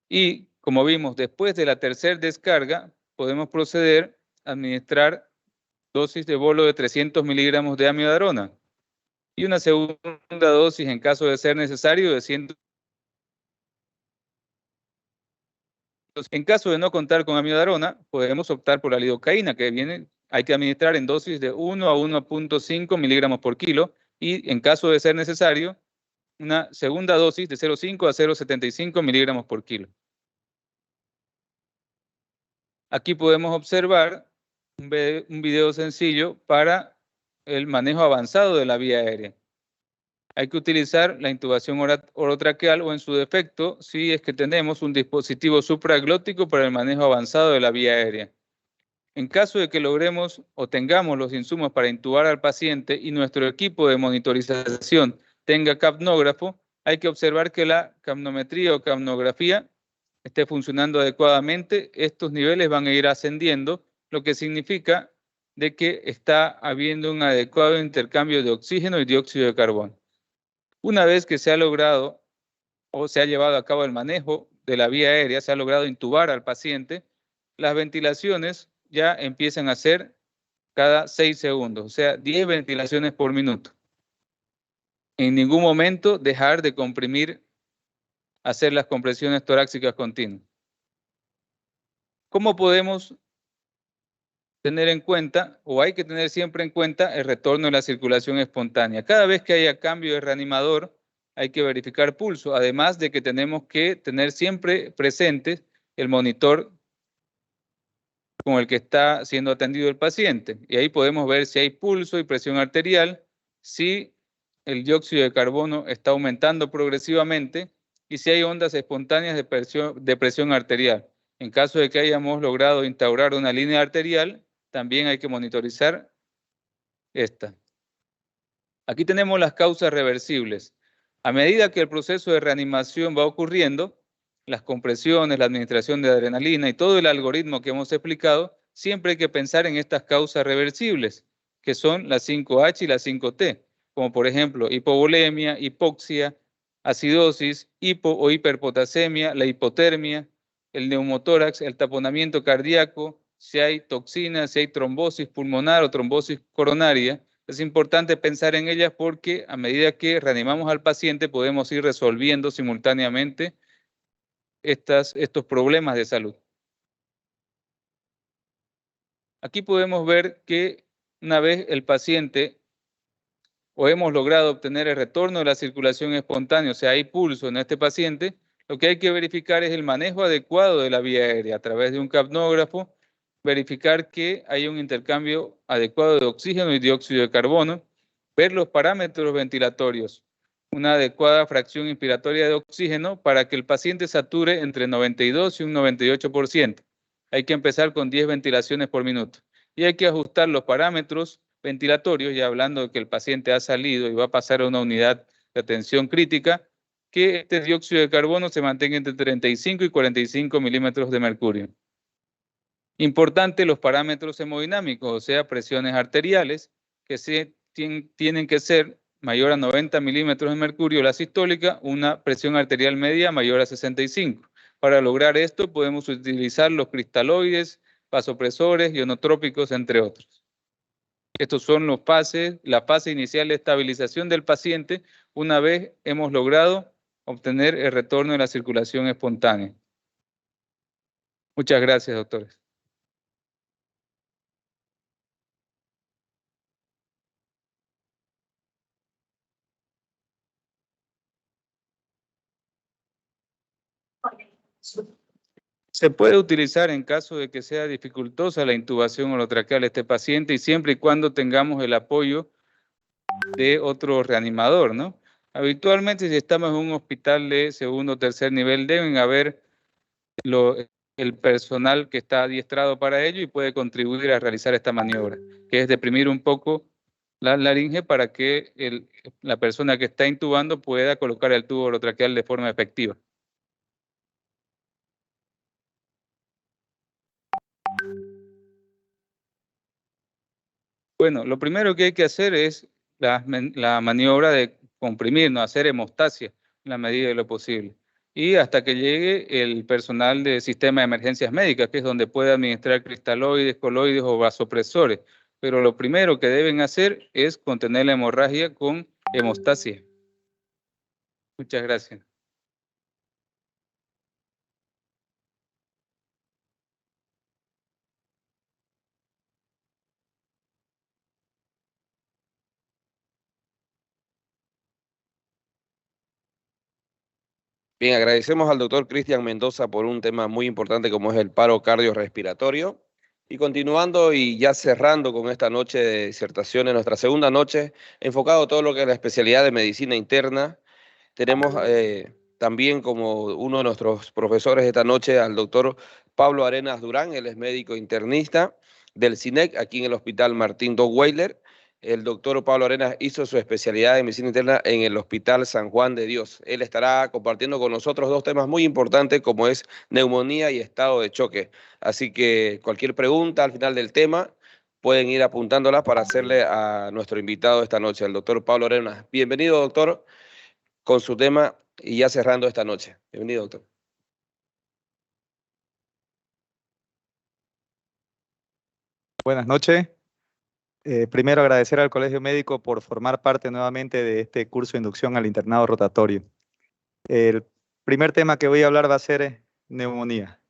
Y, como vimos, después de la tercera descarga, podemos proceder a administrar dosis de bolo de 300 miligramos de amiodarona y una segunda dosis, en caso de ser necesario, de 100. En caso de no contar con amiodarona, podemos optar por la lidocaína, hay que administrar en dosis de 1 a 1.5 miligramos por kilo, y en caso de ser necesario, una segunda dosis de 0.5 a 0.75 miligramos por kilo. Aquí podemos observar un video sencillo para el manejo avanzado de la vía aérea. Hay que utilizar la intubación orotraqueal o, en su defecto, si es que tenemos un dispositivo supraglótico para el manejo avanzado de la vía aérea. En caso de que logremos o tengamos los insumos para intubar al paciente y nuestro equipo de monitorización tenga capnógrafo, hay que observar que la capnometría o capnografía esté funcionando adecuadamente. Estos niveles van a ir ascendiendo, lo que significa de que está habiendo un adecuado intercambio de oxígeno y dióxido de carbono. Una vez que se ha logrado o se ha llevado a cabo el manejo de la vía aérea, se ha logrado intubar al paciente, las ventilaciones ya empiezan a ser cada 6 segundos, o sea, 10 ventilaciones por minuto. En ningún momento dejar de comprimir, hacer las compresiones torácicas continuas. ¿Cómo podemos tener en cuenta, o hay que tener siempre en cuenta, el retorno de la circulación espontánea? Cada vez que haya cambio de reanimador, hay que verificar pulso, además de que tenemos que tener siempre presente el monitor con el que está siendo atendido el paciente. Y ahí podemos ver si hay pulso y presión arterial, si el dióxido de carbono está aumentando progresivamente y si hay ondas espontáneas de presión arterial. En caso de que hayamos logrado instaurar una línea arterial, también hay que monitorizar esta. Aquí tenemos las causas reversibles. A medida que el proceso de reanimación va ocurriendo, las compresiones, la administración de adrenalina y todo el algoritmo que hemos explicado, siempre hay que pensar en estas causas reversibles, que son las 5H y las 5T, como por ejemplo hipovolemia, hipoxia, acidosis, hipo o hiperpotasemia, la hipotermia, el neumotórax, el taponamiento cardíaco, si hay toxinas, si hay trombosis pulmonar o trombosis coronaria. Es importante pensar en ellas porque a medida que reanimamos al paciente podemos ir resolviendo simultáneamente estos problemas de salud. Aquí podemos ver que una vez el paciente o hemos logrado obtener el retorno de la circulación espontánea, o sea, hay pulso en este paciente, lo que hay que verificar es el manejo adecuado de la vía aérea a través de un capnógrafo, verificar que hay un intercambio adecuado de oxígeno y dióxido de carbono, ver los parámetros ventilatorios, una adecuada fracción inspiratoria de oxígeno para que el paciente sature entre 92 y un 98%. Hay que empezar con 10 ventilaciones por minuto. Y hay que ajustar los parámetros ventilatorios, ya hablando de que el paciente ha salido y va a pasar a una unidad de atención crítica, que este dióxido de carbono se mantenga entre 35 y 45 milímetros de mercurio. Importante los parámetros hemodinámicos, o sea, presiones arteriales, que tienen que ser mayor a 90 milímetros de mercurio la sistólica, una presión arterial media mayor a 65. Para lograr esto podemos utilizar los cristaloides, vasopresores, ionotrópicos, entre otros. Estos son la fase inicial de estabilización del paciente una vez hemos logrado obtener el retorno de la circulación espontánea. Muchas gracias, doctores. Se puede utilizar en caso de que sea dificultosa la intubación orotraqueal de este paciente y siempre y cuando tengamos el apoyo de otro reanimador, ¿no? Habitualmente, si estamos en un hospital de segundo o tercer nivel, deben haber el personal que está adiestrado para ello y puede contribuir a realizar esta maniobra, que es deprimir un poco la laringe para que la persona que está intubando pueda colocar el tubo orotraqueal de forma efectiva. Bueno, lo primero que hay que hacer es la maniobra de comprimir, no hacer hemostasia en la medida de lo posible. y hasta que llegue el personal de sistema de emergencias médicas, que es donde puede administrar cristaloides, coloides o vasopresores. Pero lo primero que deben hacer es contener la hemorragia con hemostasia. Muchas gracias. Bien, agradecemos al doctor Cristian Mendoza por un tema muy importante como es el paro cardiorrespiratorio. Y continuando y ya cerrando con esta noche de disertaciones, nuestra segunda noche, enfocado a todo lo que es la especialidad de medicina interna, tenemos también como uno de nuestros profesores esta noche al doctor Pablo Arenas Durán. Él es médico internista del CINEC aquí en el Hospital Martín Weiler. El doctor Pablo Arenas hizo su especialidad de medicina interna en el Hospital San Juan de Dios. Él estará compartiendo con nosotros dos temas muy importantes como es neumonía y estado de choque. Así que cualquier pregunta al final del tema pueden ir apuntándolas para hacerle a nuestro invitado esta noche, el doctor Pablo Arenas. Bienvenido, doctor, con su tema y ya cerrando esta noche. Bienvenido, doctor. Buenas noches. Primero agradecer al Colegio Médico por formar parte nuevamente de este curso de inducción al internado rotatorio. El primer tema que voy a hablar va a ser neumonía.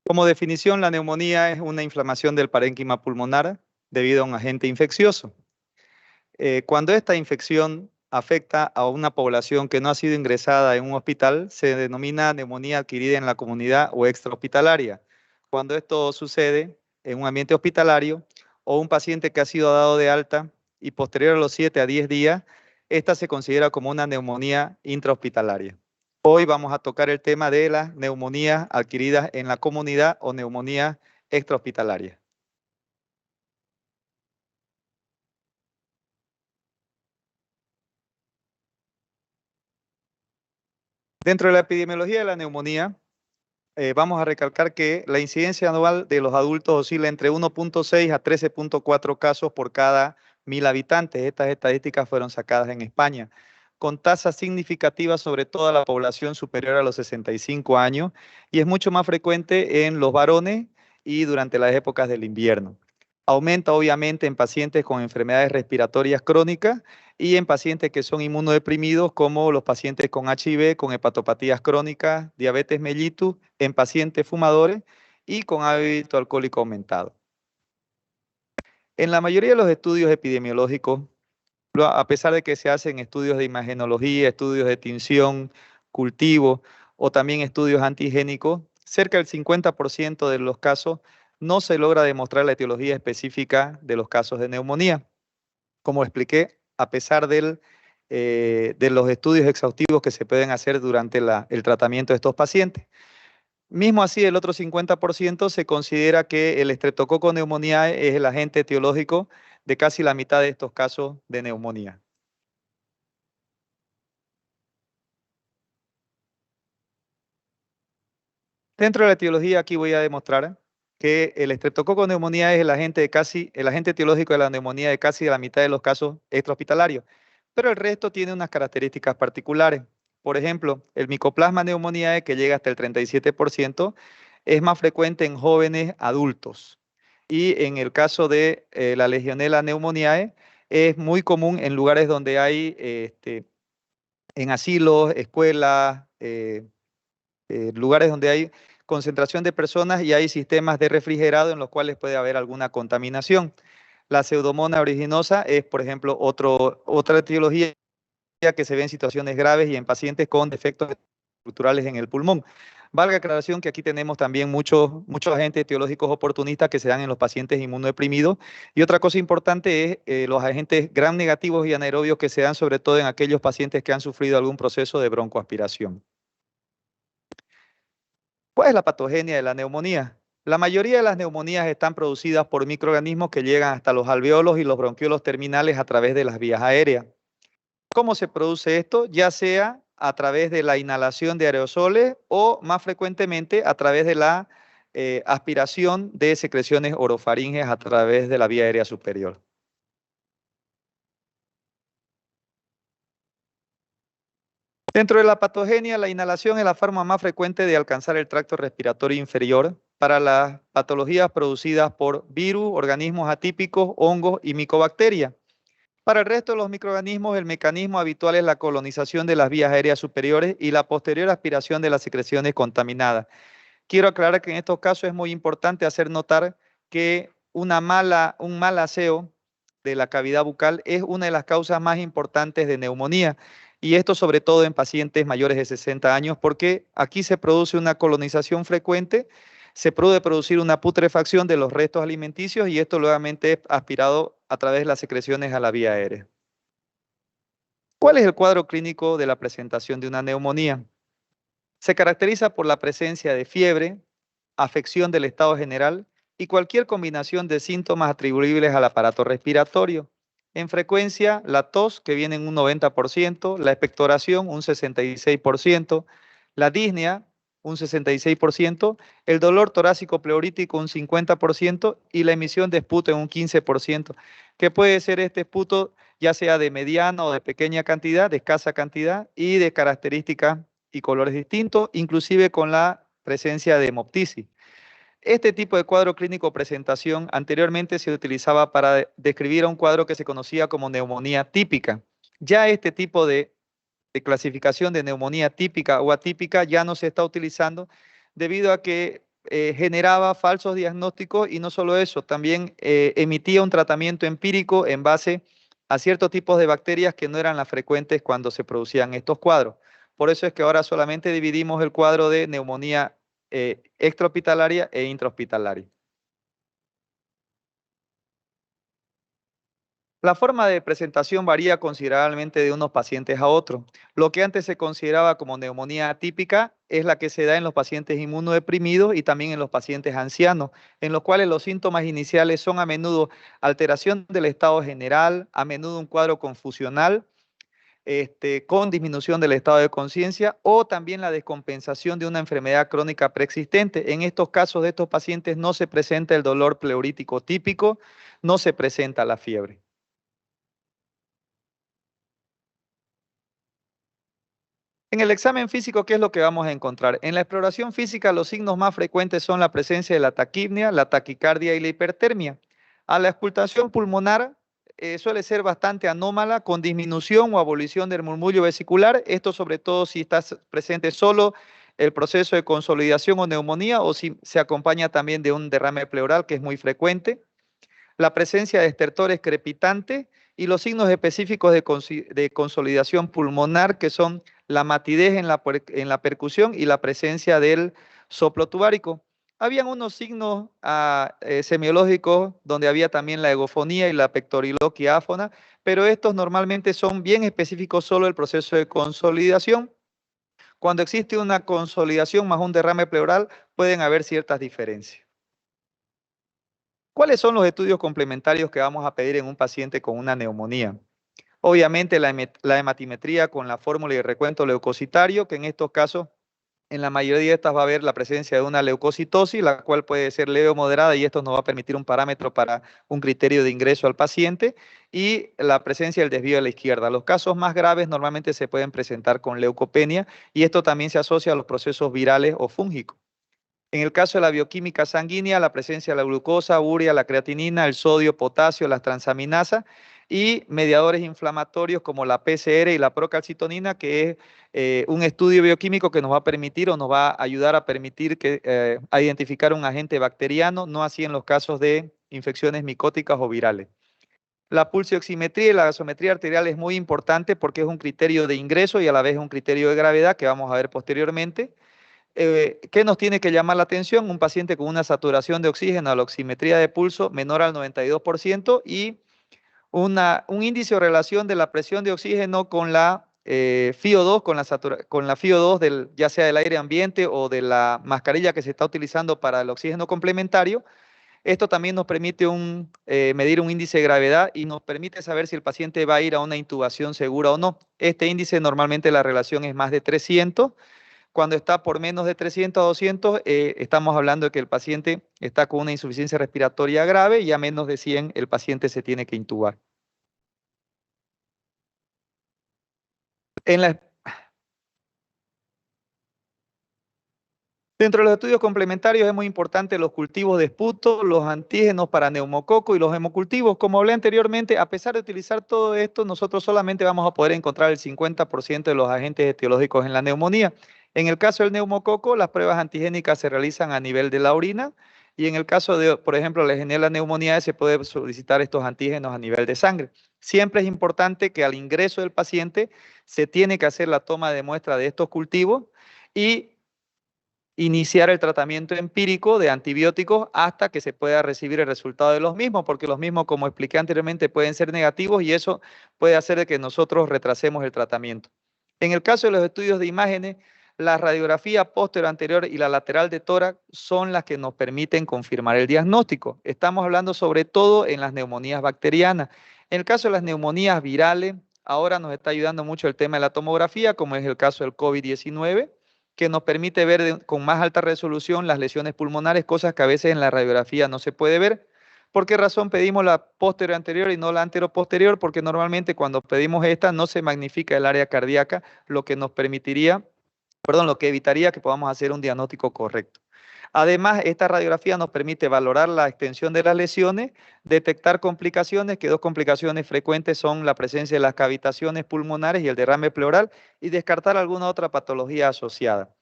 Como definición, la neumonía es una inflamación del parénquima pulmonar debido a un agente infeccioso. Cuando esta infección afecta a una población que no ha sido ingresada en un hospital, se denomina neumonía adquirida en la comunidad o extrahospitalaria. Cuando esto sucede en un ambiente hospitalario o un paciente que ha sido dado de alta y posterior a los 7 a 10 días, esta se considera como una neumonía intrahospitalaria. Hoy vamos a tocar el tema de las neumonías adquiridas en la comunidad o neumonía extrahospitalaria. Dentro de la epidemiología de la neumonía, vamos a recalcar que la incidencia anual de los adultos oscila entre 1.6 a 13.4 casos por cada 1.000 habitantes. Estas estadísticas fueron sacadas en España, con tasas significativas sobre toda la población superior a los 65 años, y es mucho más frecuente en los varones y durante las épocas del invierno. Aumenta obviamente en pacientes con enfermedades respiratorias crónicas y en pacientes que son inmunodeprimidos, como los pacientes con HIV, con hepatopatías crónicas, diabetes mellitus, en pacientes fumadores y con hábito alcohólico aumentado. En la mayoría de los estudios epidemiológicos, a pesar de que se hacen estudios de imagenología, estudios de tinción, cultivo o también estudios antigénicos, cerca del 50% de los casos no se logra demostrar la etiología específica de los casos de neumonía. Como expliqué, a pesar de los estudios exhaustivos que se pueden hacer durante el tratamiento de estos pacientes. Mismo así, el otro 50% se considera que el Streptococcus pneumoniae es el agente etiológico de casi la mitad de estos casos de neumonía. Dentro de la etiología, aquí voy a demostrar que el Streptococcus pneumoniae es el agente etiológico de la neumonía de casi la mitad de los casos extrahospitalarios, pero el resto tiene unas características particulares. Por ejemplo, el Mycoplasma pneumoniae, que llega hasta el 37%, es más frecuente en jóvenes adultos. Y en el caso de la Legionella pneumoniae, es muy común en lugares donde hay, en asilos, escuelas, lugares donde hay concentración de personas y hay sistemas de refrigerado en los cuales puede haber alguna contaminación. La Pseudomonas aeruginosa es, por ejemplo, otra etiología que se ve en situaciones graves y en pacientes con defectos estructurales en el pulmón. Valga aclaración que aquí tenemos también muchos agentes etiológicos oportunistas que se dan en los pacientes inmunodeprimidos. Y otra cosa importante es los agentes gram negativos y anaerobios que se dan sobre todo en aquellos pacientes que han sufrido algún proceso de broncoaspiración. ¿Cuál es la patogenia de la neumonía? La mayoría de las neumonías están producidas por microorganismos que llegan hasta los alveolos y los bronquiolos terminales a través de las vías aéreas. ¿Cómo se produce esto? Ya sea a través de la inhalación de aerosoles o más frecuentemente a través de la aspiración de secreciones orofaringes a través de la vía aérea superior. Dentro de la patogenia, la inhalación es la forma más frecuente de alcanzar el tracto respiratorio inferior para las patologías producidas por virus, organismos atípicos, hongos y micobacterias. Para el resto de los microorganismos, el mecanismo habitual es la colonización de las vías aéreas superiores y la posterior aspiración de las secreciones contaminadas. Quiero aclarar que en estos casos es muy importante hacer notar que un mal aseo de la cavidad bucal es una de las causas más importantes de neumonía, y esto sobre todo en pacientes mayores de 60 años, porque aquí se produce una colonización frecuente, se puede producir una putrefacción de los restos alimenticios y esto nuevamente es aspirado a través de las secreciones a la vía aérea. ¿Cuál es el cuadro clínico de la presentación de una neumonía? Se caracteriza por la presencia de fiebre, afección del estado general y cualquier combinación de síntomas atribuibles al aparato respiratorio. En frecuencia, la tos, que viene en un 90%, la expectoración, un 66%, la disnea, un 66%, el dolor torácico pleurítico, un 50%, y la emisión de esputo en un 15%, que puede ser este esputo ya sea de mediana o de pequeña cantidad, de escasa cantidad y de características y colores distintos, inclusive con la presencia de hemoptisis. Este tipo de cuadro clínico presentación anteriormente se utilizaba para describir a un cuadro que se conocía como neumonía típica. Ya este tipo de clasificación de neumonía típica o atípica ya no se está utilizando debido a que generaba falsos diagnósticos y no solo eso, también emitía un tratamiento empírico en base a ciertos tipos de bacterias que no eran las frecuentes cuando se producían estos cuadros. Por eso es que ahora solamente dividimos el cuadro de neumonía extrahospitalaria e intrahospitalaria. La forma de presentación varía considerablemente de unos pacientes a otros. Lo que antes se consideraba como neumonía atípica es la que se da en los pacientes inmunodeprimidos y también en los pacientes ancianos, en los cuales los síntomas iniciales son a menudo alteración del estado general, a menudo un cuadro confusional, con disminución del estado de conciencia o también la descompensación de una enfermedad crónica preexistente. En estos casos de estos pacientes no se presenta el dolor pleurítico típico, no se presenta la fiebre. En el examen físico, ¿qué es lo que vamos a encontrar? En la exploración física, los signos más frecuentes son la presencia de la taquipnea, la taquicardia y la hipertermia. A la auscultación pulmonar suele ser bastante anómala, con disminución o abolición del murmullo vesicular. Esto sobre todo si está presente solo el proceso de consolidación o neumonía o si se acompaña también de un derrame pleural, que es muy frecuente. La presencia de estertores crepitantes y los signos específicos de consolidación pulmonar, que son la matidez en la percusión y la presencia del soplo tubárico. Habían unos signos semiológicos donde había también la egofonía y la pectoriloquia áfona, pero estos normalmente son bien específicos solo del proceso de consolidación. Cuando existe una consolidación más un derrame pleural, pueden haber ciertas diferencias. ¿Cuáles son los estudios complementarios que vamos a pedir en un paciente con una neumonía? Obviamente la hematimetría con la fórmula y el recuento leucocitario, que en estos casos, en la mayoría de estas va a haber la presencia de una leucocitosis, la cual puede ser leve o moderada, y esto nos va a permitir un parámetro para un criterio de ingreso al paciente, y la presencia del desvío de la izquierda. Los casos más graves normalmente se pueden presentar con leucopenia, y esto también se asocia a los procesos virales o fúngicos. En el caso de la bioquímica sanguínea, la presencia de la glucosa, urea, la creatinina, el sodio, potasio, las transaminasas y mediadores inflamatorios como la PCR y la procalcitonina, que es un estudio bioquímico que nos va a permitir o nos va a ayudar a permitir a identificar un agente bacteriano, no así en los casos de infecciones micóticas o virales. La pulsioximetría y la gasometría arterial es muy importante porque es un criterio de ingreso y a la vez un criterio de gravedad que vamos a ver posteriormente. ¿Qué nos tiene que llamar la atención? Un paciente con una saturación de oxígeno a la oximetría de pulso menor al 92% y un índice o relación de la presión de oxígeno con la FiO2, con la FiO2 ya sea del aire ambiente o de la mascarilla que se está utilizando para el oxígeno complementario. Esto también nos permite medir un índice de gravedad y nos permite saber si el paciente va a ir a una intubación segura o no. Este índice normalmente la relación es más de 300. Cuando está por menos de 300 a 200, estamos hablando de que el paciente está con una insuficiencia respiratoria grave y a menos de 100 el paciente se tiene que intubar. En la Dentro de los estudios complementarios es muy importante los cultivos de esputo, los antígenos para neumococo y los hemocultivos. Como hablé anteriormente, a pesar de utilizar todo esto, nosotros solamente vamos a poder encontrar el 50% de los agentes etiológicos en la neumonía. En el caso del neumococo, las pruebas antigénicas se realizan a nivel de la orina y en el caso de, por ejemplo, la Legionela pneumoniae se puede solicitar estos antígenos a nivel de sangre. Siempre es importante que al ingreso del paciente se tiene que hacer la toma de muestra de estos cultivos y iniciar el tratamiento empírico de antibióticos hasta que se pueda recibir el resultado de los mismos, porque los mismos, como expliqué anteriormente, pueden ser negativos y eso puede hacer de que nosotros retrasemos el tratamiento. En el caso de los estudios de imágenes, la radiografía posterior anterior y la lateral de tórax son las que nos permiten confirmar el diagnóstico. Estamos hablando sobre todo en las neumonías bacterianas. En el caso de las neumonías virales, ahora nos está ayudando mucho el tema de la tomografía, como es el caso del COVID-19, que nos permite ver con más alta resolución las lesiones pulmonares, cosas que a veces en la radiografía no se puede ver. ¿Por qué razón pedimos la posterior anterior y no la anteroposterior? Porque normalmente cuando pedimos esta no se magnifica el área cardíaca, lo que nos permitiría, lo que evitaría que podamos hacer un diagnóstico correcto. Además, esta radiografía nos permite valorar la extensión de las lesiones, detectar complicaciones, que dos complicaciones frecuentes son la presencia de las cavitaciones pulmonares y el derrame pleural, y descartar alguna otra patología asociada.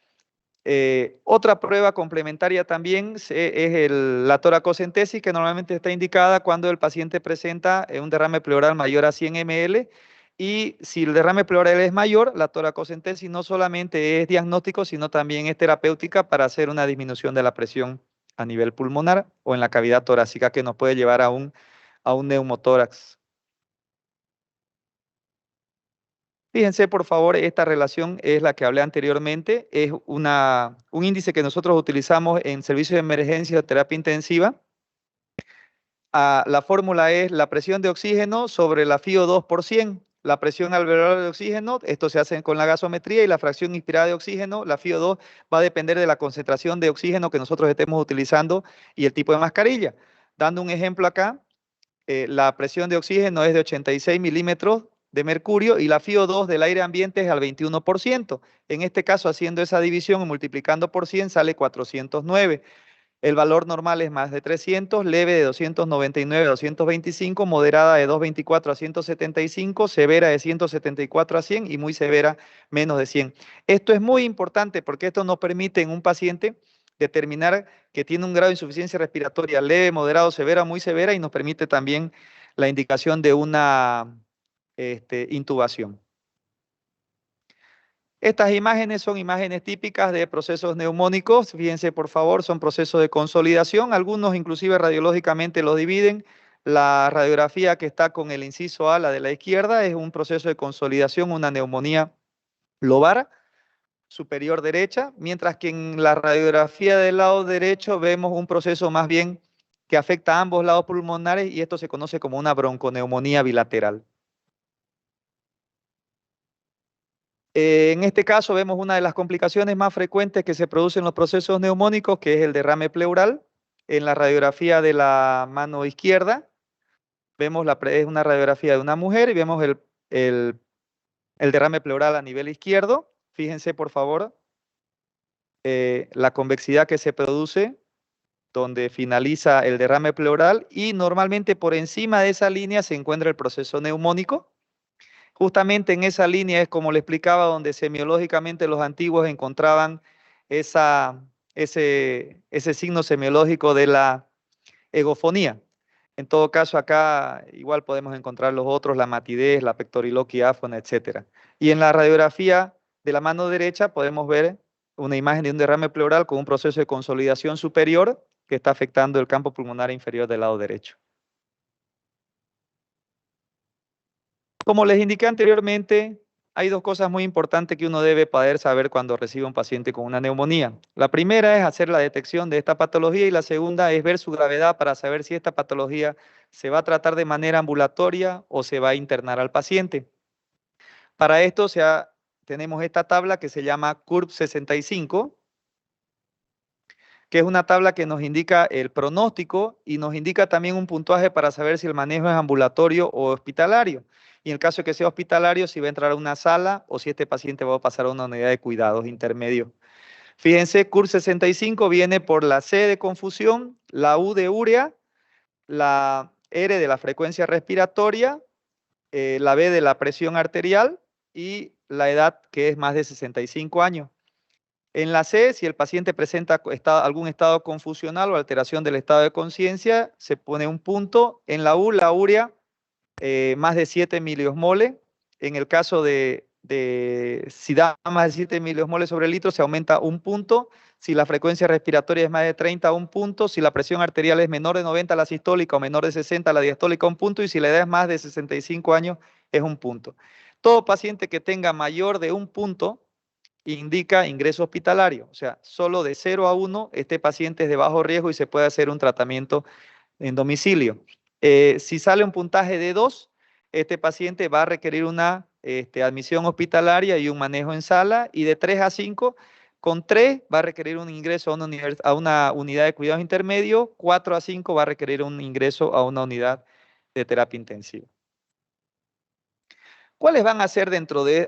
Otra prueba complementaria también es la toracocentesis, que normalmente está indicada cuando el paciente presenta un derrame pleural mayor a 100 ml, y si el derrame pleural es mayor, la toracocentesis no solamente es diagnóstico, sino también es terapéutica para hacer una disminución de la presión a nivel pulmonar o en la cavidad torácica que nos puede llevar a un neumotórax. Fíjense, por favor, esta relación es la que hablé anteriormente, es un índice que nosotros utilizamos en servicios de emergencia o terapia intensiva. La fórmula es la presión de oxígeno sobre la FiO2 por 100. La presión alveolar de oxígeno, esto se hace con la gasometría, y la fracción inspirada de oxígeno, la FiO2, va a depender de la concentración de oxígeno que nosotros estemos utilizando y el tipo de mascarilla. Dando un ejemplo acá, la presión de oxígeno es de 86 milímetros de mercurio y la FiO2 del aire ambiente es al 21%. En este caso, haciendo esa división y multiplicando por 100, sale 409. El valor normal es más de 300, leve de 299 a 225, moderada de 224 a 175, severa de 174 a 100 y muy severa menos de 100. Esto es muy importante porque esto nos permite en un paciente determinar que tiene un grado de insuficiencia respiratoria leve, moderado, severa, muy severa, y nos permite también la indicación de una intubación. Estas imágenes son imágenes típicas de procesos neumónicos. Fíjense, por favor, son procesos de consolidación. Algunos inclusive radiológicamente los dividen. La radiografía que está con el inciso A, la de la izquierda, es un proceso de consolidación, una neumonía lobar superior derecha, mientras que en la radiografía del lado derecho vemos un proceso más bien que afecta a ambos lados pulmonares, y esto se conoce como una bronconeumonía bilateral. En este caso vemos una de las complicaciones más frecuentes que se producen en los procesos neumónicos, que es el derrame pleural. En la radiografía de la mano izquierda vemos es una radiografía de una mujer y vemos el derrame pleural a nivel izquierdo. Fíjense, por favor, la convexidad que se produce donde finaliza el derrame pleural, y normalmente por encima de esa línea se encuentra el proceso neumónico. Justamente en esa línea es, como le explicaba, donde semiológicamente los antiguos encontraban ese signo semiológico de la egofonía. En todo caso, acá igual podemos encontrar los otros, la matidez, la pectoriloquia áfona, etc. Y en la radiografía de la mano derecha podemos ver una imagen de un derrame pleural con un proceso de consolidación superior que está afectando el campo pulmonar inferior del lado derecho. Como les indiqué anteriormente, hay dos cosas muy importantes que uno debe poder saber cuando recibe un paciente con una neumonía. La primera es hacer la detección de esta patología, y la segunda es ver su gravedad para saber si esta patología se va a tratar de manera ambulatoria o se va a internar al paciente. Para esto tenemos esta tabla que se llama CURB 65, que es una tabla que nos indica el pronóstico y nos indica también un puntaje para saber si el manejo es ambulatorio o hospitalario. Y en el caso de que sea hospitalario, si va a entrar a una sala o si este paciente va a pasar a una unidad de cuidados intermedios. Fíjense, CUR 65 viene por la C de confusión, la U de urea, la R de la frecuencia respiratoria, la B de la presión arterial y la edad, que es más de 65 años. En la C, si el paciente presenta algún estado confusional o alteración del estado de conciencia, se pone un punto. En la U, la urea, más de 7 miliosmoles. En el caso si da más de 7 miliosmoles sobre el litro, se aumenta un punto. Si la frecuencia respiratoria es más de 30, un punto. Si la presión arterial es menor de 90, la sistólica, o menor de 60, la diastólica, un punto. Y si la edad es más de 65 años, es un punto. Todo paciente que tenga mayor de un punto indica ingreso hospitalario. O sea, solo de 0 a 1, este paciente es de bajo riesgo y se puede hacer un tratamiento en domicilio. Si sale un puntaje de 2, este paciente va a requerir una admisión hospitalaria y un manejo en sala, y de 3 a 5, con 3 va a requerir un ingreso a una unidad de cuidados intermedios, 4 a 5 va a requerir un ingreso a una unidad de terapia intensiva. ¿Cuáles van a ser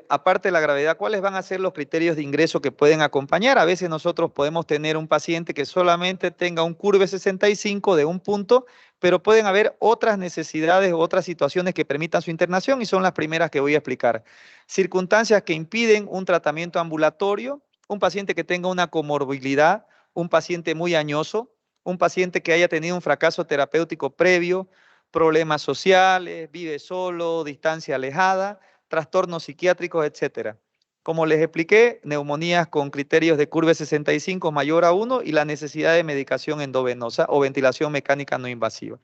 aparte de la gravedad, cuáles van a ser los criterios de ingreso que pueden acompañar? A veces nosotros podemos tener un paciente que solamente tenga un CUR 65 de un punto, pero pueden haber otras necesidades o otras situaciones que permitan su internación, y son las primeras que voy a explicar. Circunstancias que impiden un tratamiento ambulatorio, un paciente que tenga una comorbilidad, un paciente muy añoso, un paciente que haya tenido un fracaso terapéutico previo, problemas sociales, vive solo, distancia alejada, trastornos psiquiátricos, etc. Como les expliqué, neumonías con criterios de CUR 65 mayor a 1 y la necesidad de medicación endovenosa o ventilación mecánica no invasiva.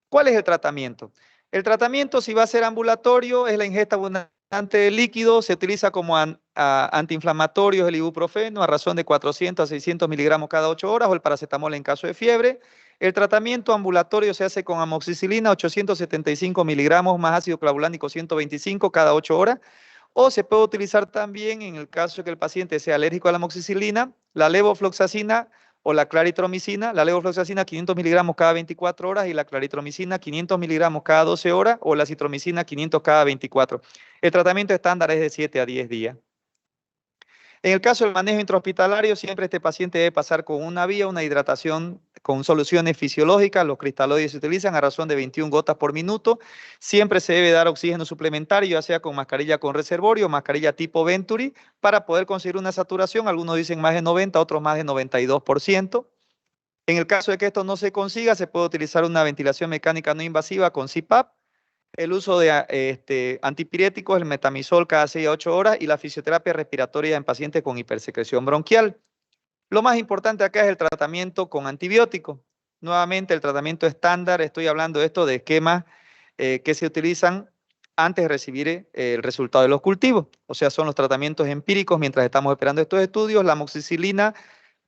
¿Cuál es el tratamiento? El tratamiento, si va a ser ambulatorio, es la ingesta abundante de líquido. Se utiliza como antiinflamatorio el ibuprofeno a razón de 400 a 600 miligramos cada 8 horas, o el paracetamol en caso de fiebre. El tratamiento ambulatorio se hace con amoxicilina 875 miligramos más ácido clavulánico 125 cada 8 horas. O se puede utilizar también, en el caso de que el paciente sea alérgico a la amoxicilina, la levofloxacina o la claritromicina. La levofloxacina 500 miligramos cada 24 horas y la claritromicina 500 miligramos cada 12 horas, o la citromicina 500 cada 24. El tratamiento estándar es de 7 a 10 días. En el caso del manejo intrahospitalario, siempre este paciente debe pasar con una vía, una hidratación con soluciones fisiológicas. Los cristaloides se utilizan a razón de 21 gotas por minuto. Siempre se debe dar oxígeno suplementario, ya sea con mascarilla con reservorio o mascarilla tipo Venturi, para poder conseguir una saturación. Algunos dicen más de 90, otros más de 92%. En el caso de que esto no se consiga, se puede utilizar una ventilación mecánica no invasiva con CPAP, el uso de antipiréticos, el metamizol cada 6 a 8 horas, y la fisioterapia respiratoria en pacientes con hipersecreción bronquial. Lo más importante acá es el tratamiento con antibióticos. Nuevamente, el tratamiento estándar, estoy hablando de esto de esquemas que se utilizan antes de recibir el resultado de los cultivos. O sea, son los tratamientos empíricos mientras estamos esperando estos estudios. La amoxicilina,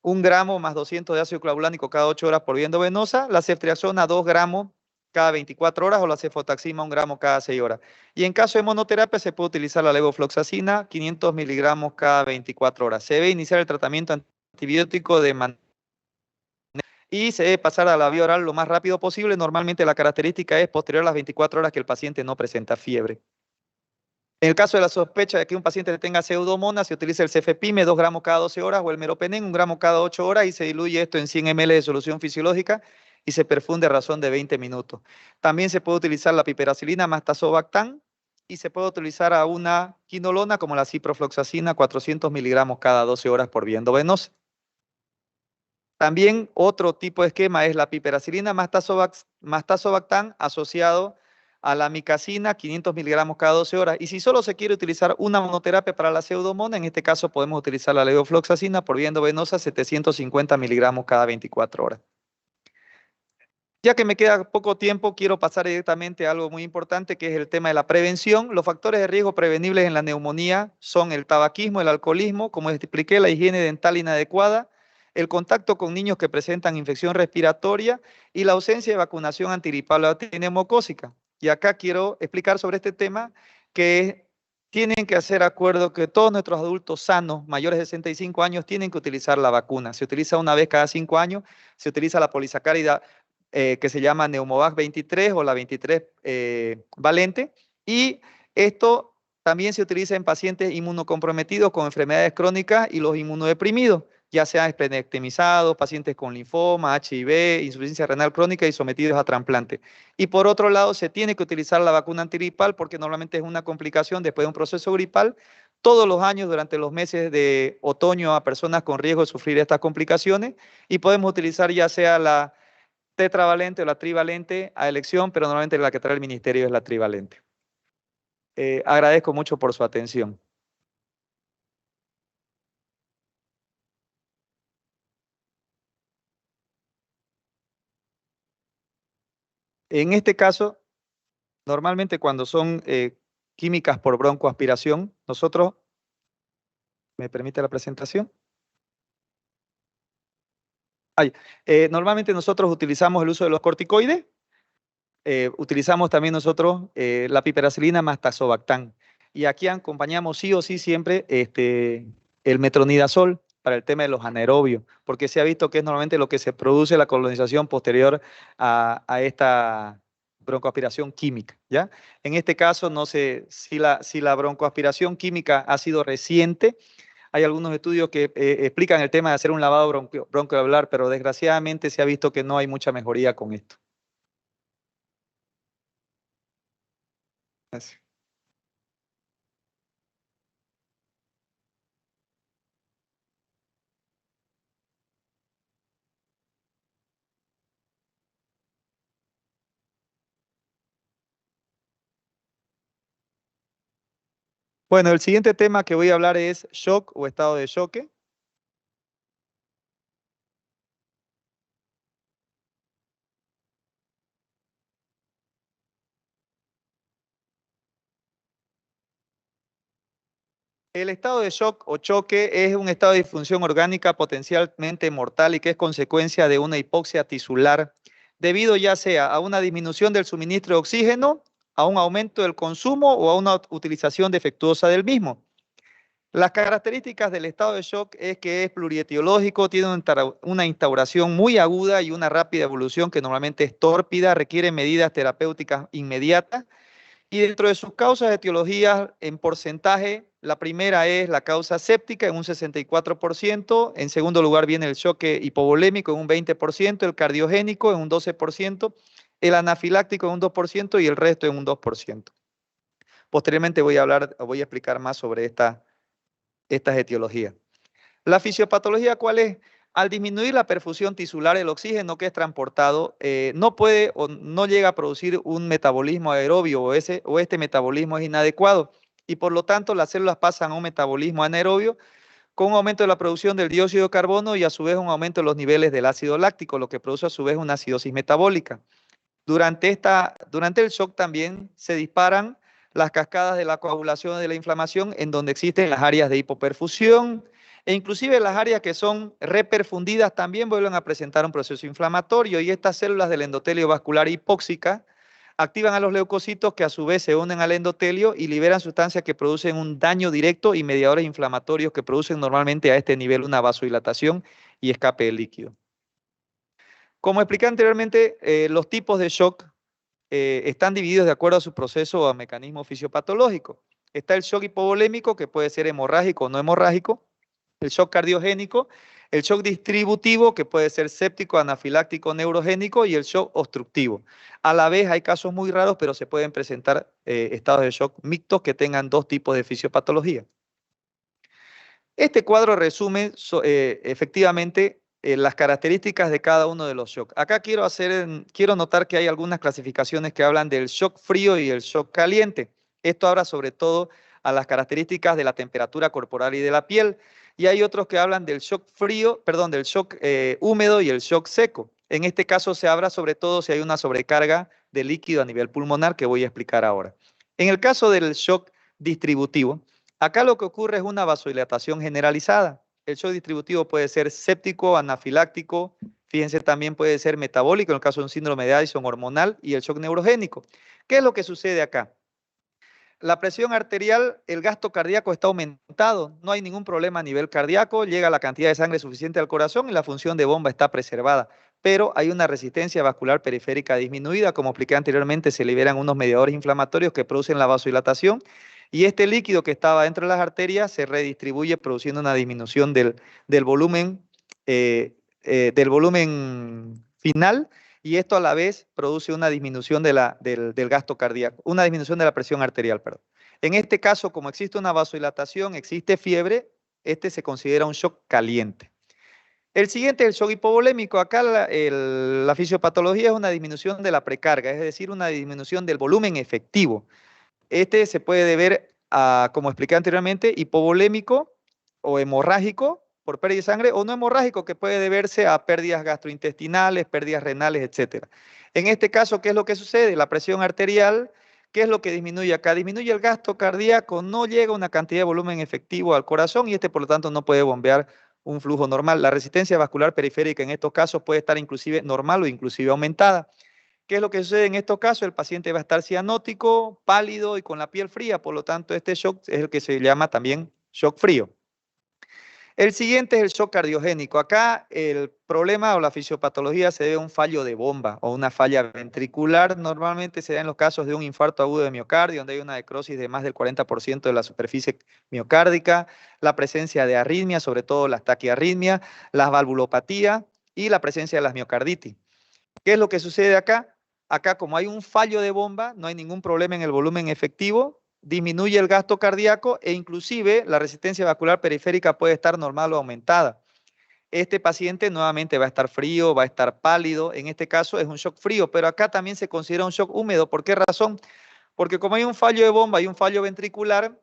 1 gramo más 200 de ácido clavulánico cada 8 horas por vía endovenosa. La ceftriaxona, 2 gramos cada 24 horas, o la cefotaxima 1 gramo cada 6 horas. Y en caso de monoterapia se puede utilizar la levofloxacina 500 miligramos cada 24 horas. Se debe iniciar el tratamiento antibiótico y se debe pasar a la vía oral lo más rápido posible. Normalmente la característica es posterior a las 24 horas que el paciente no presenta fiebre. En el caso de la sospecha de que un paciente tenga pseudomonas, se utiliza el cefepime 2 gramos cada 12 horas, o el meropenem 1 gramo cada 8 horas, y se diluye esto en 100 ml de solución fisiológica y se perfunde a razón de 20 minutos. También se puede utilizar la piperacilina más tazobactam, y se puede utilizar a una quinolona como la ciprofloxacina 400 miligramos cada 12 horas por vía endovenosa. También otro tipo de esquema es la piperacilina más tazobactam asociado a la micacina 500 miligramos cada 12 horas. Y si solo se quiere utilizar una monoterapia para la pseudomonas, en este caso podemos utilizar la levofloxacina por vía endovenosa 750 miligramos cada 24 horas. Ya que me queda poco tiempo, quiero pasar directamente a algo muy importante, que es el tema de la prevención. Los factores de riesgo prevenibles en la neumonía son el tabaquismo, el alcoholismo, como les expliqué, la higiene dental inadecuada, el contacto con niños que presentan infección respiratoria y la ausencia de vacunación antigripal o neumocócica. Y acá quiero explicar sobre este tema, que tienen que hacer acuerdo que todos nuestros adultos sanos, mayores de 65 años, tienen que utilizar la vacuna. Se utiliza una vez cada 5 años, se utiliza la polisacárida que se llama Neumovac 23 o la 23 valente, y esto También se utiliza en pacientes inmunocomprometidos con enfermedades crónicas y los inmunodeprimidos, ya sean esplenectomizados, pacientes con linfoma, HIV, insuficiencia renal crónica y sometidos a trasplante. Y por otro lado, se tiene que utilizar la vacuna antigripal porque normalmente es una complicación después de un proceso gripal todos los años durante los meses de otoño a personas con riesgo de sufrir estas complicaciones, y podemos utilizar ya sea la tetravalente o la trivalente a elección, pero normalmente la que trae el ministerio es la trivalente. Agradezco mucho por su atención. En este caso, normalmente cuando son químicas por broncoaspiración, nosotros, ¿me permite la presentación? Normalmente nosotros utilizamos el uso de los corticoides, utilizamos también nosotros la piperacilina más tazobactam. Y aquí acompañamos sí o sí siempre el metronidazol para el tema de los anaerobios, porque se ha visto que es normalmente lo que se produce la colonización posterior a esta broncoaspiración química, ¿ya? En este caso, no sé si la broncoaspiración química ha sido reciente. Hay algunos estudios que explican el tema de hacer un lavado broncoalveolar, pero desgraciadamente se ha visto que no hay mucha mejoría con esto. Gracias. Bueno, el siguiente tema que voy a hablar es shock o estado de choque. El estado de shock o choque es un estado de disfunción orgánica potencialmente mortal y que es consecuencia de una hipoxia tisular, debido ya sea a una disminución del suministro de oxígeno, a un aumento del consumo o a una utilización defectuosa del mismo. Las características del estado de shock es que es plurietiológico, tiene una instauración muy aguda y una rápida evolución que normalmente es tórpida, requiere medidas terapéuticas inmediatas. Y dentro de sus causas de etiologías, en porcentaje, la primera es la causa séptica en un 64%, en segundo lugar viene el choque hipovolémico en un 20%, el cardiogénico en un 12%, el anafiláctico en un 2% y el resto en un 2%. Posteriormente voy a explicar más sobre estas etiologías. La fisiopatología, ¿cuál es? Al disminuir la perfusión tisular, el oxígeno que es transportado no puede o no llega a producir un metabolismo aerobio o este metabolismo es inadecuado y por lo tanto las células pasan a un metabolismo anaerobio con un aumento de la producción del dióxido de carbono y a su vez un aumento de los niveles del ácido láctico, lo que produce a su vez una acidosis metabólica. Durante el shock también se disparan las cascadas de la coagulación y de la inflamación en donde existen las áreas de hipoperfusión, e inclusive las áreas que son reperfundidas también vuelven a presentar un proceso inflamatorio y estas células del endotelio vascular hipóxica activan a los leucocitos que a su vez se unen al endotelio y liberan sustancias que producen un daño directo y mediadores inflamatorios que producen normalmente a este nivel una vasodilatación y escape de líquido. Como expliqué anteriormente, los tipos de shock están divididos de acuerdo a su proceso o a mecanismo fisiopatológico. Está el shock hipovolémico, que puede ser hemorrágico o no hemorrágico, el shock cardiogénico, el shock distributivo, que puede ser séptico, anafiláctico, neurogénico, y el shock obstructivo. A la vez hay casos muy raros, pero se pueden presentar estados de shock mixtos que tengan dos tipos de fisiopatología. Este cuadro resume efectivamente las características de cada uno de los shocks. Acá quiero notar que hay algunas clasificaciones que hablan del shock frío y el shock caliente. Esto habla sobre todo a las características de la temperatura corporal y de la piel. Y hay otros que hablan del shock del shock húmedo y el shock seco. En este caso se habla sobre todo si hay una sobrecarga de líquido a nivel pulmonar que voy a explicar ahora. En el caso del shock distributivo, acá lo que ocurre es una vasodilatación generalizada. El shock distributivo puede ser séptico, anafiláctico, fíjense también puede ser metabólico en el caso de un síndrome de Addison hormonal y el shock neurogénico. ¿Qué es lo que sucede acá? La presión arterial, el gasto cardíaco está aumentado, no hay ningún problema a nivel cardíaco, llega la cantidad de sangre suficiente al corazón y la función de bomba está preservada, pero hay una resistencia vascular periférica disminuida, como expliqué anteriormente, se liberan unos mediadores inflamatorios que producen la vasodilatación y este líquido que estaba dentro de las arterias se redistribuye produciendo una disminución del volumen final, y esto a la vez produce una disminución del gasto cardíaco, una disminución de la presión arterial, perdón. En este caso, como existe una vasodilatación, existe fiebre, este se considera un shock caliente. El siguiente es el shock hipovolémico. Acá la fisiopatología es una disminución de la precarga, es decir, una disminución del volumen efectivo. Este se puede deber a, como expliqué anteriormente, hipovolémico o hemorrágico por pérdida de sangre, o no hemorrágico, que puede deberse a pérdidas gastrointestinales, pérdidas renales, etc. En este caso, ¿qué es lo que sucede? La presión arterial, ¿qué es lo que disminuye acá? Disminuye el gasto cardíaco, no llega una cantidad de volumen efectivo al corazón y este, por lo tanto, no puede bombear un flujo normal. La resistencia vascular periférica en estos casos puede estar inclusive normal o inclusive aumentada. ¿Qué es lo que sucede en estos casos? El paciente va a estar cianótico, pálido y con la piel fría, por lo tanto, este shock es el que se llama también shock frío. El siguiente es el shock cardiogénico. Acá el problema o la fisiopatología se debe a un fallo de bomba o una falla ventricular. Normalmente se da en los casos de un infarto agudo de miocardio, donde hay una necrosis de más del 40% de la superficie miocárdica, la presencia de arritmia, sobre todo las taquiarritmias, las valvulopatías y la presencia de las miocarditis. ¿Qué es lo que sucede acá? Acá, como hay un fallo de bomba, no hay ningún problema en el volumen efectivo, disminuye el gasto cardíaco e inclusive la resistencia vascular periférica puede estar normal o aumentada. Este paciente nuevamente va a estar frío, va a estar pálido, en este caso es un shock frío, pero acá también se considera un shock húmedo. ¿Por qué razón? Porque como hay un fallo de bomba y un fallo ventricular,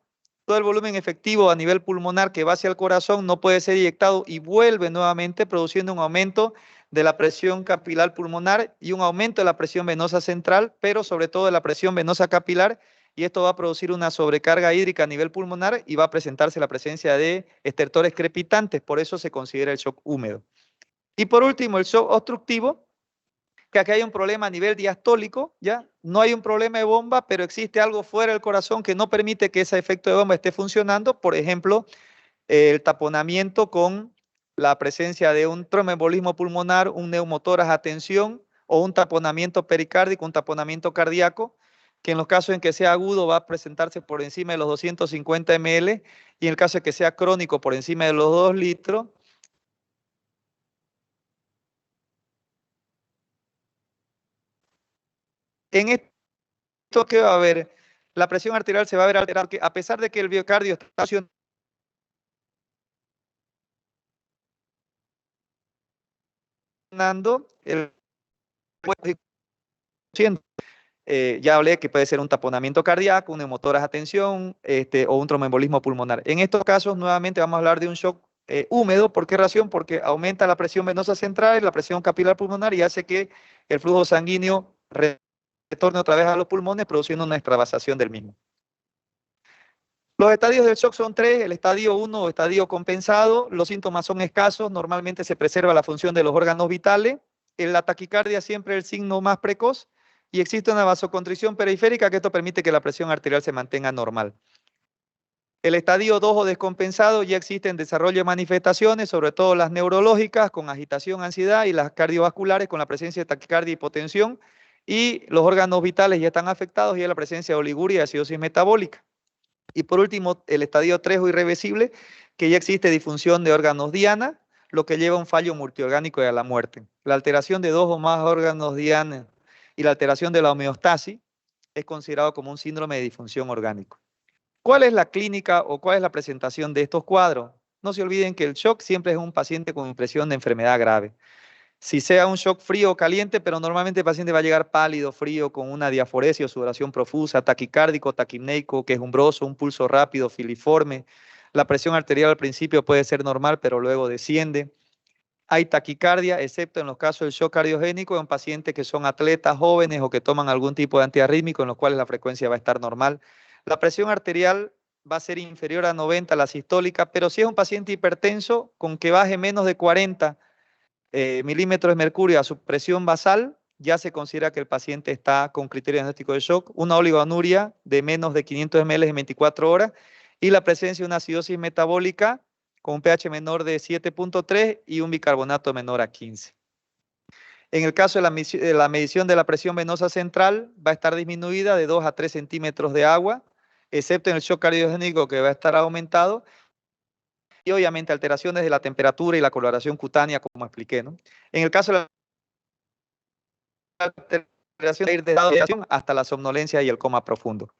todo el volumen efectivo a nivel pulmonar que va hacia el corazón no puede ser inyectado y vuelve nuevamente produciendo un aumento de la presión capilar pulmonar y un aumento de la presión venosa central, pero sobre todo de la presión venosa capilar, y esto va a producir una sobrecarga hídrica a nivel pulmonar y va a presentarse la presencia de estertores crepitantes, por eso se considera el shock húmedo. Y por último, el shock obstructivo, que aquí hay un problema a nivel diastólico, ¿ya? No hay un problema de bomba, pero existe algo fuera del corazón que no permite que ese efecto de bomba esté funcionando, por ejemplo, el taponamiento con la presencia de un tromboembolismo pulmonar, un neumotórax a tensión o un taponamiento pericárdico, un taponamiento cardíaco, que en los casos en que sea agudo va a presentarse por encima de los 250 ml y en el caso de que sea crónico por encima de los 2 litros. En esto, ¿qué va a haber? La presión arterial se va a ver alterada, que a pesar de que el miocardio está funcionando, ya hablé que puede ser un taponamiento cardíaco, un neumotórax a tensión, o un tromboembolismo pulmonar. En estos casos, nuevamente vamos a hablar de un shock húmedo. ¿Por qué razón? Porque aumenta la presión venosa central y la presión capilar pulmonar y hace que el flujo sanguíneo retorne otra vez a los pulmones, produciendo una extravasación del mismo. Los estadios del shock son 3, el estadio 1 o estadio compensado, los síntomas son escasos, normalmente se preserva la función de los órganos vitales, en la taquicardia siempre el signo más precoz, y existe una vasoconstricción periférica que esto permite que la presión arterial se mantenga normal. El estadio 2 o descompensado ya existen desarrollo de manifestaciones, sobre todo las neurológicas, con agitación, ansiedad, y las cardiovasculares con la presencia de taquicardia y hipotensión, y los órganos vitales ya están afectados y hay la presencia de oliguria y acidosis metabólica. Y por último, el estadio 3 o irreversible, que ya existe disfunción de órganos diana, lo que lleva a un fallo multiorgánico y a la muerte. La alteración de 2 o más órganos diana y la alteración de la homeostasis es considerado como un síndrome de disfunción orgánico. ¿Cuál es la clínica o cuál es la presentación de estos cuadros? No se olviden que el shock siempre es un paciente con impresión de enfermedad grave. Si sea un shock frío o caliente, pero normalmente el paciente va a llegar pálido, frío, con una diaforesia o sudoración profusa, taquicárdico, taquipneico, quejumbroso, un pulso rápido, filiforme. La presión arterial al principio puede ser normal, pero luego desciende. Hay taquicardia, excepto en los casos del shock cardiogénico, en pacientes que son atletas jóvenes o que toman algún tipo de antiarrítmico, en los cuales la frecuencia va a estar normal. La presión arterial va a ser inferior a 90, la sistólica, pero si es un paciente hipertenso, con que baje menos de 40 milímetros de mercurio a su presión basal, ya se considera que el paciente está con criterio diagnóstico de shock, una oligoanuria de menos de 500 ml en 24 horas y la presencia de una acidosis metabólica con un pH menor de 7.3 y un bicarbonato menor a 15. En el caso de la medición de la presión venosa central, va a estar disminuida de 2 a 3 centímetros de agua excepto en el shock cardiogénico que va a estar aumentado, y obviamente alteraciones de la temperatura y la coloración cutánea, como expliqué, ¿no? En el caso de la alteración de ir desde la sedación hasta la somnolencia y el coma profundo.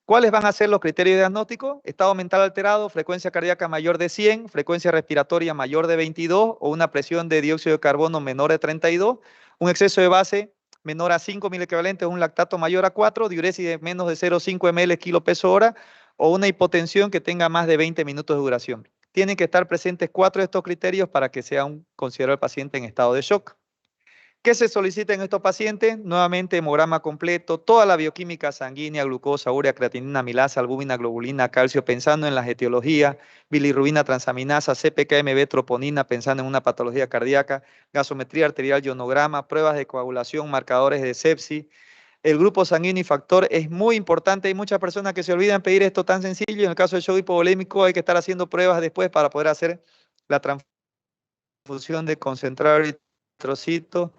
¿Cuáles van a ser los criterios diagnósticos? Estado mental alterado, frecuencia cardíaca mayor de 100, frecuencia respiratoria mayor de 22 o una presión de dióxido de carbono menor de 32, un exceso de base menor a 5 equivalentes, un lactato mayor a 4, diuresis de menos de 0,5 ml kilo peso hora o una hipotensión que tenga más de 20 minutos de duración. Tienen que estar presentes 4 de estos criterios para que sea considerado el paciente en estado de shock. ¿Qué se solicita en estos pacientes? Nuevamente, hemograma completo, toda la bioquímica sanguínea, glucosa, urea, creatinina, amilasa, albúmina, globulina, calcio, pensando en las etiologías, bilirrubina, transaminasa, CPKMB, troponina, pensando en una patología cardíaca, gasometría arterial, ionograma, pruebas de coagulación, marcadores de sepsis. El grupo sanguíneo y factor es muy importante. Hay muchas personas que se olvidan pedir esto tan sencillo. En el caso del shock hipovolémico hay que estar haciendo pruebas después para poder hacer la transfusión de concentrado eritrocito.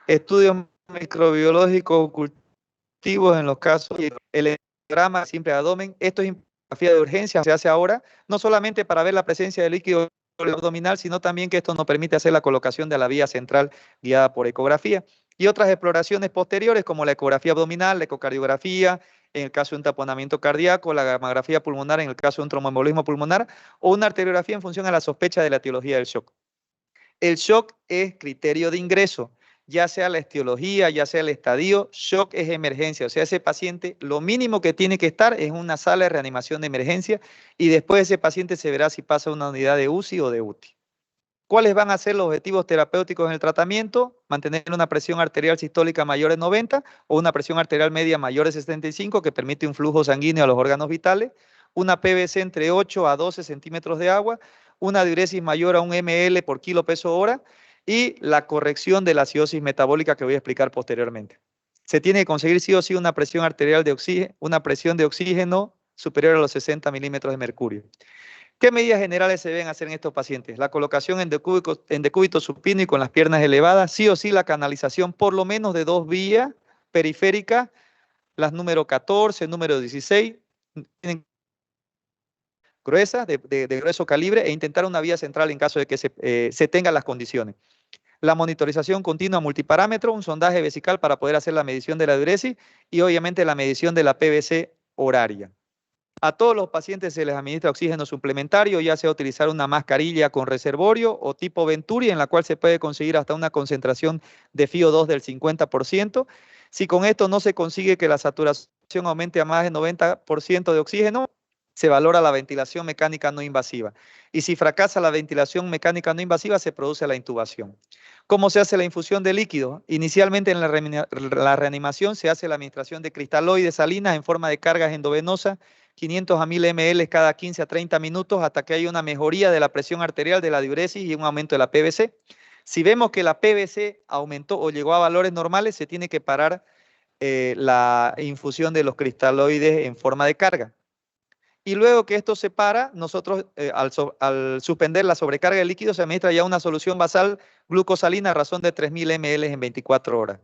Estudios microbiológicos cultivos en los casos, el hemograma simple abdomen, esto es ecografía de urgencia, se hace ahora, no solamente para ver la presencia de líquido abdominal, sino también que esto nos permite hacer la colocación de la vía central guiada por ecografía. Y otras exploraciones posteriores como la ecografía abdominal, la ecocardiografía, en el caso de un taponamiento cardíaco, la gammagrafía pulmonar en el caso de un tromboembolismo pulmonar, o una arteriografía en función a la sospecha de la etiología del shock. El shock es criterio de ingreso, ya sea la etiología, ya sea el estadio, shock es emergencia. O sea, ese paciente lo mínimo que tiene que estar es en una sala de reanimación de emergencia y después ese paciente se verá si pasa a una unidad de UCI o de UTI. ¿Cuáles van a ser los objetivos terapéuticos en el tratamiento? Mantener una presión arterial sistólica mayor de 90 o una presión arterial media mayor de 75 que permite un flujo sanguíneo a los órganos vitales, una PVC entre 8 a 12 centímetros de agua, una diuresis mayor a 1 ml por kilo peso hora y la corrección de la acidosis metabólica que voy a explicar posteriormente. Se tiene que conseguir sí o sí una presión arterial de oxígeno, una presión de oxígeno superior a los 60 milímetros de mercurio. ¿Qué medidas generales se deben hacer en estos pacientes? La colocación en decúbito supino y con las piernas elevadas, sí o sí la canalización por lo menos de 2 vías periféricas, las número 14, número 16, tienen gruesas, de grueso calibre, e intentar una vía central en caso de que se tengan las condiciones. La monitorización continua multiparámetro, un sondaje vesical para poder hacer la medición de la diuresis y obviamente la medición de la PVC horaria. A todos los pacientes se les administra oxígeno suplementario, ya sea utilizar una mascarilla con reservorio o tipo Venturi, en la cual se puede conseguir hasta una concentración de FiO2 del 50%. Si con esto no se consigue que la saturación aumente a más del 90% de oxígeno, se valora la ventilación mecánica no invasiva. Y si fracasa la ventilación mecánica no invasiva, se produce la intubación. ¿Cómo se hace la infusión de líquido? Inicialmente en la reanimación se hace la administración de cristaloides salinas en forma de cargas endovenosas, 500 a 1000 ml cada 15 a 30 minutos hasta que haya una mejoría de la presión arterial, de la diuresis y un aumento de la PVC. Si vemos que la PVC aumentó o llegó a valores normales, se tiene que parar la infusión de los cristaloides en forma de carga. Y luego que esto se para, nosotros al suspender la sobrecarga de líquido se administra ya una solución basal glucosalina a razón de 3000 ml en 24 horas.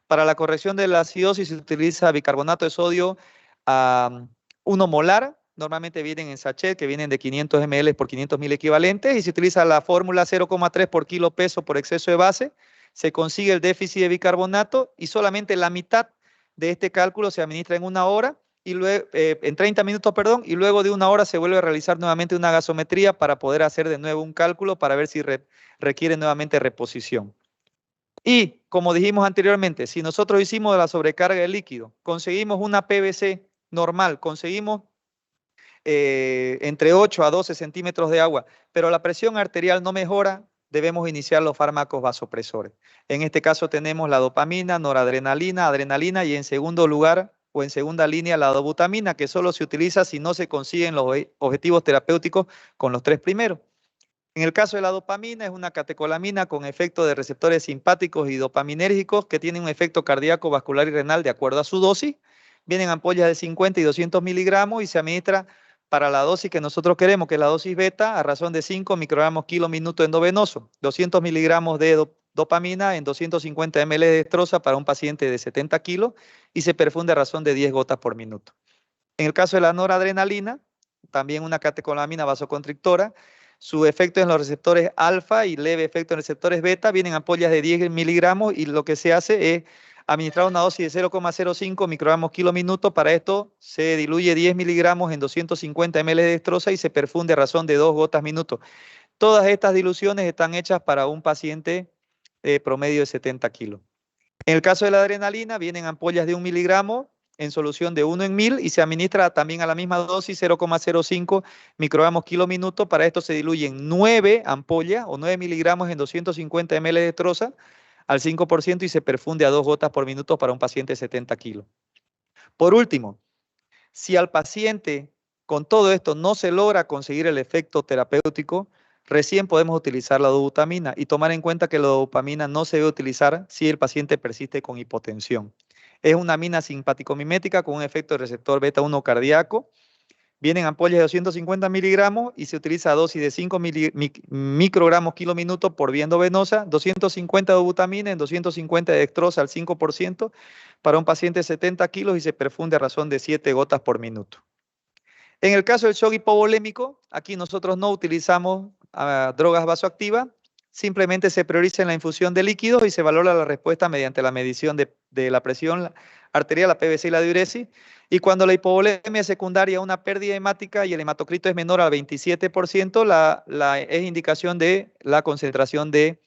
Para la corrección de la acidosis se utiliza bicarbonato de sodio 1 molar, normalmente vienen en sachet que vienen de 500 ml por 500.000 equivalentes y se utiliza la fórmula 0,3 por kilo peso por exceso de base, se consigue el déficit de bicarbonato y solamente la mitad de este cálculo se administra en 1 hora y luego, en 30 minutos, perdón, y luego de 1 hora se vuelve a realizar nuevamente una gasometría para poder hacer de nuevo un cálculo para ver si requiere nuevamente reposición. Y como dijimos anteriormente, si nosotros hicimos la sobrecarga de líquido, conseguimos una PVC normal, conseguimos entre 8 a 12 centímetros de agua, pero la presión arterial no mejora, debemos iniciar los fármacos vasopresores. En este caso tenemos la dopamina, noradrenalina, adrenalina y en segundo lugar o en segunda línea la dobutamina, que solo se utiliza si no se consiguen los objetivos terapéuticos con los 3 primeros. En el caso de la dopamina es una catecolamina con efecto de receptores simpáticos y dopaminérgicos que tienen un efecto cardíaco, vascular y renal de acuerdo a su dosis. Vienen ampollas de 50 y 200 miligramos y se administra para la dosis que nosotros queremos, que es la dosis beta, a razón de 5 microgramos kilo minuto endovenoso. 200 miligramos de dopamina en 250 ml de dextrosa para un paciente de 70 kilos y se perfunde a razón de 10 gotas por minuto. En el caso de la noradrenalina, también una catecolamina vasoconstrictora, su efecto en los receptores alfa y leve efecto en receptores beta, vienen ampollas de 10 miligramos y lo que se hace es administrar una dosis de 0,05 microgramos kilo minuto. Para esto se diluye 10 miligramos en 250 ml de dextrosa y se perfunde a razón de 2 gotas minuto. Todas estas diluciones están hechas para un paciente promedio de 70 kilos. En el caso de la adrenalina, vienen ampollas de 1 miligramo en solución de 1 en 1000 y se administra también a la misma dosis 0,05 microgramos kilo minuto. Para esto se diluyen 9 ampollas o 9 miligramos en 250 ml de dextrosa al 5% y se perfunde a 2 gotas por minuto para un paciente de 70 kilos. Por último, si al paciente con todo esto no se logra conseguir el efecto terapéutico, recién podemos utilizar la dobutamina y tomar en cuenta que la dopamina no se debe utilizar si el paciente persiste con hipotensión. Es una amina simpático-mimética con un efecto de receptor beta-1 cardíaco. Vienen ampollas de 250 miligramos y se utiliza a dosis de 5 microgramos kilo minuto por vía endovenosa, 250 de dobutamina en 250 de dextrosa al 5% para un paciente de 70 kilos y se perfunde a razón de 7 gotas por minuto. En el caso del shock hipovolémico, aquí nosotros no utilizamos drogas vasoactivas, simplemente se prioriza en la infusión de líquidos y se valora la respuesta mediante la medición de la presión arterial, la PVC y la diuresis. Y cuando la hipovolemia es secundaria a una pérdida hemática y el hematocrito es menor al 27%, es indicación de la concentración de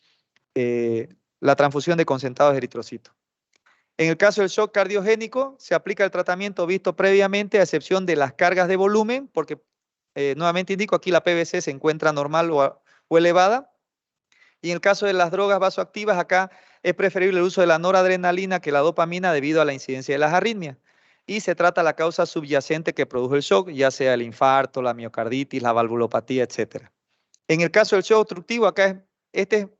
la transfusión de concentrados de eritrocitos. En el caso del shock cardiogénico, se aplica el tratamiento visto previamente, a excepción de las cargas de volumen, porque nuevamente indico, aquí la PVC se encuentra normal o elevada. Y en el caso de las drogas vasoactivas, acá es preferible el uso de la noradrenalina que la dopamina debido a la incidencia de las arritmias. Y se trata la causa subyacente que produjo el shock, ya sea el infarto, la miocarditis, la valvulopatía, etc. En el caso del shock obstructivo, acá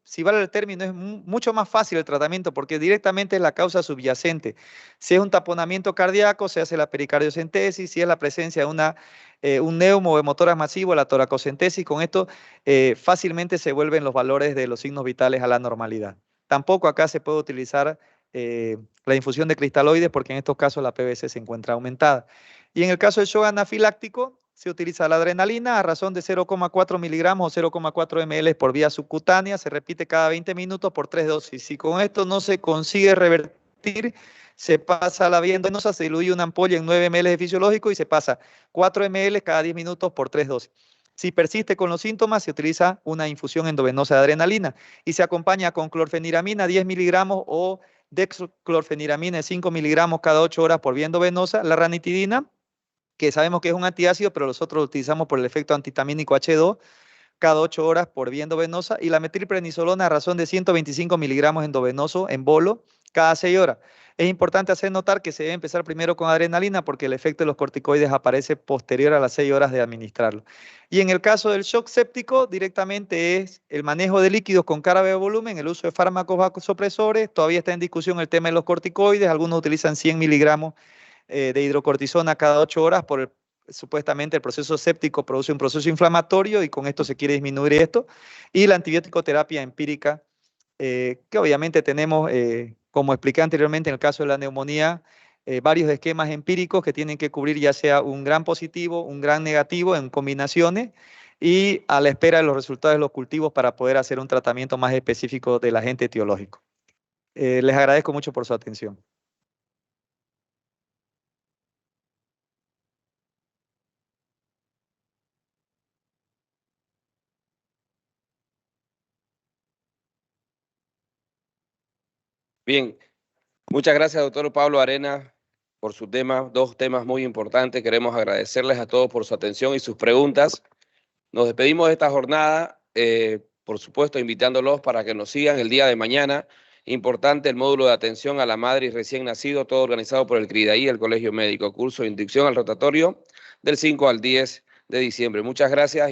si vale el término, es mucho más fácil el tratamiento porque directamente es la causa subyacente. Si es un taponamiento cardíaco, se hace la pericardiocentesis. Si es la presencia de un neumo o hemotórax masivo, la toracocentesis. Con esto fácilmente se vuelven los valores de los signos vitales a la normalidad. Tampoco acá se puede utilizar la infusión de cristaloides porque en estos casos la PVC se encuentra aumentada. Y en el caso del shock anafiláctico, se utiliza la adrenalina a razón de 0,4 miligramos o 0,4 ml por vía subcutánea. Se repite cada 20 minutos por 3 dosis. Si con esto no se consigue revertir, se pasa a la vía endovenosa, se diluye una ampolla en 9 ml de fisiológico y se pasa 4 ml cada 10 minutos por 3 dosis. Si persiste con los síntomas, se utiliza una infusión endovenosa de adrenalina y se acompaña con clorfeniramina 10 miligramos o dexclorfeniramina de 5 miligramos cada 8 horas por vía endovenosa. La ranitidina, que sabemos que es un antiácido, pero nosotros lo utilizamos por el efecto antihistamínico H2, cada 8 horas por vía endovenosa, y la metilprednisolona a razón de 125 miligramos endovenoso en bolo cada 6 horas. Es importante hacer notar que se debe empezar primero con adrenalina porque el efecto de los corticoides aparece posterior a las 6 horas de administrarlo. Y en el caso del shock séptico, directamente es el manejo de líquidos con carga de volumen, el uso de fármacos vasopresores. Todavía está en discusión el tema de los corticoides, algunos utilizan 100 miligramos de hidrocortisona cada 8 horas por supuestamente el proceso séptico produce un proceso inflamatorio y con esto se quiere disminuir esto. Y la antibiótico terapia empírica, que obviamente tenemos, como expliqué anteriormente en el caso de la neumonía, varios esquemas empíricos que tienen que cubrir ya sea un gran positivo, un gran negativo en combinaciones y a la espera de los resultados de los cultivos para poder hacer un tratamiento más específico del agente etiológico. Les agradezco mucho por su atención. Bien, muchas gracias, doctor Pablo Arenas, por su tema, 2 temas muy importantes. Queremos agradecerles a todos por su atención y sus preguntas. Nos despedimos de esta jornada, por supuesto, invitándolos para que nos sigan el día de mañana. Importante el módulo de atención a la madre y recién nacido, todo organizado por el CRIDAI, el Colegio Médico, curso de inducción al rotatorio del 5 al 10 de diciembre. Muchas gracias.